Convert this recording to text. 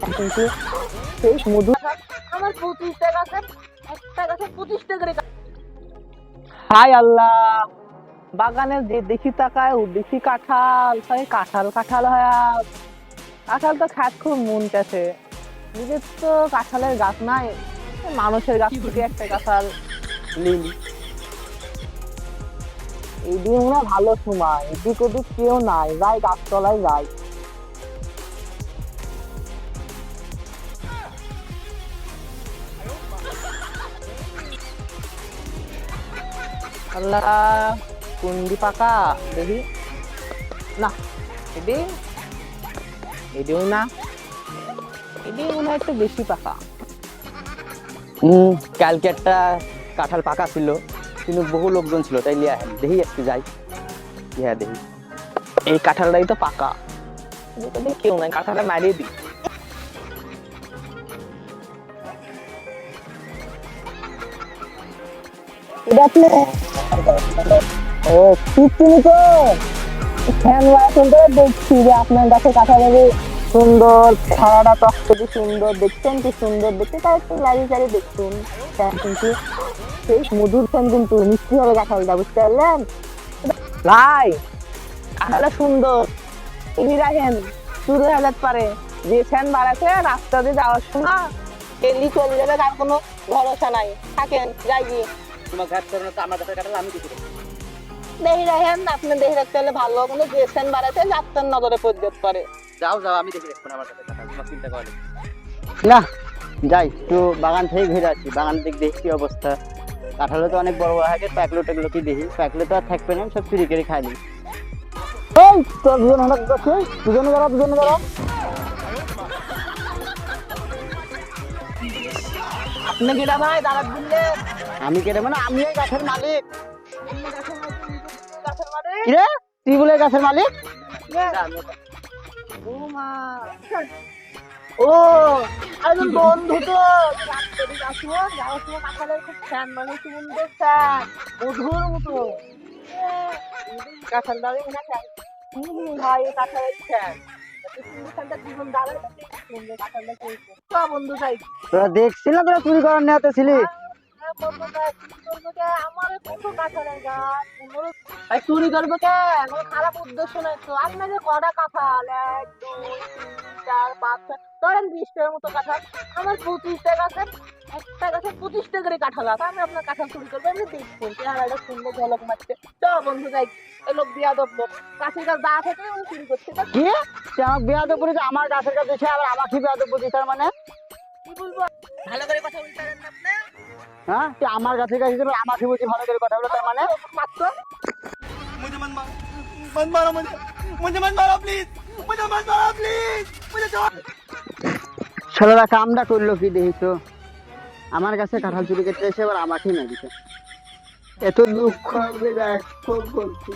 কিন্তু সেই মধু আমার 25 টাকা আছে, একটা গাছে 25 টাকা করে। হাই আল্লাহ, বাগানে যে দেখি তাকায় ও দেখি কাঁঠাল, হয় কাঁঠাল কাঁঠাল হয়। কাঁঠাল তো খাত খুব মন চাছে, নিজের তো কাঁঠালের গাছ নাই, মানুষের গাছ থেকে একটা কাঁঠাল লিলি। এই দিন না ভালো সময়, এদিক ওদিক কেউ নাই, যাই গাছতলায় যাই। আল্লাহ, কুন্ডি পাকা দেখি না, এদি এদিও না, এদি মনে হয় একটু বেশি পাকা। কালকে একটা কাঁঠাল পাকা ছিল, কিন্তু বহু লোকজন ছিল, তাই লিয়া হেন দেখি আজকে যাই। হ্যাঁ দেখি, এই কাঁঠালটাই তো পাকা, এদিক ওদিক কেউ নাই, কাঁঠালটা মারিয়ে দিই। ও তুমি তো ফ্যান লাগাতে দেখছি যে আপনার কাছে কাঁঠালের সুন্দর ছাড়াটা টকটকে সুন্দর দেখছেন, কি সুন্দর দেখতে, তাই একটু লাড়ি চাড়ি দেখুন। ফ্যান কিন্তু সেই মধুর ফ্যান, কিন্তু মিষ্টি হবে কাঁঠালটা, বুঝতে পারলেন ভাই? কাঁঠালটা সুন্দর, তিনি রাখেন শুরু হয়ে যেতে পারে। যে ফ্যান বাড়াচ্ছে রাস্তা দিয়ে যাওয়ার সময় এলি চলে যাবে, তার কোনো ভরসা নাই। থাকেন, যাই গিয়ে তোমার ঘাট করে না তো আমার কাছে কাঁঠাল আমি কিছু দেখি রাখেন, আপনি দেখে রাখতে হলে ভালো, কিন্তু যে ফ্যান বাড়াচ্ছে আপনার নজরে পড়ে যেতে পারে। যাও যাও, আমি দেখে রাখবো না আমার কাছে কাঁঠাল, তোমার চিন্তা করে না। যাই একটু বাগান থেকে ঘুরে আসি, বাগান দিক দেখি কি অবস্থা। কাঁঠালে তো অনেক বড় বড় হয়, প্যাকলো টেকলো কি দেখি, প্যাকলো তো আর থাকবে না, সব চুরি করে খাইনি। এই তো দুজন হঠাৎ করছে, দুজনে দাঁড়া, দুজনে দাঁড়া। আপনি কেটা ভাই দাঁড়াত দিলে? আমি কেটে মানে আমি এই গাছের মালিক। গাছের মালিক? কিরে তুই বলে গাছের মালিক? ও মা, ও একজন বন্ধু তো যাওয়ার সময় কাঁঠালের খুব ফ্যান, মানে সুন্দর ফ্যান, মধুর মতো কাঁঠাল দাঁড়িয়ে মনে হয় ভাই কাঁঠালের ফ্যান। বন্ধু চাই তোরা দেখছিল, তোরা চুরি করার নিয়ে ছিলি। চুরি করবো কে? খারাপ উদ্দেশ্য নাই তো। আপনাদের কটা কাঁঠাল? 1 2 3 4 5 6, ধরেন 20টার মতো কাঁঠাল। আমার 25 টাকা আছে, একটা গাছে 25 টাকা করে কাঁঠাল আছে। আমি আপনার কাঁঠাল চুরি করবো, আমি দেখুন চেহারাটা সুন্দর ঝলক মারছে। চ বন্ধু যাই, এই লোক বিয়াদব লোক, গাছের গাছ দা থেকে উনি চুরি করছে। কি তুই আমাকে বেয়াদব বলিস? আমার গাছের কাছে এসে আবার আমাকে বেয়াদব বলিস? তার মানে কি বলবো, ভালো করে কথা বলতে পারেন না আপনি? হ্যাঁ, তুই আমার গাছের কাছে এসে আমাকে বলছিস ভালো করে কথা বলে, তার মানে? মাত্র मुझे मत मारो, मत मारो, मुझे मत मारो प्लीज, मुझे मत मारो प्लीज, मुझे छोड़। ছেলেরা কামটা করলো কি দেখিস? আমার কাছে কাঁঠাল চুরি করতে এসে আবার আমাকেই না দিছে। এত দুঃখ আমি রাখবো বলছি।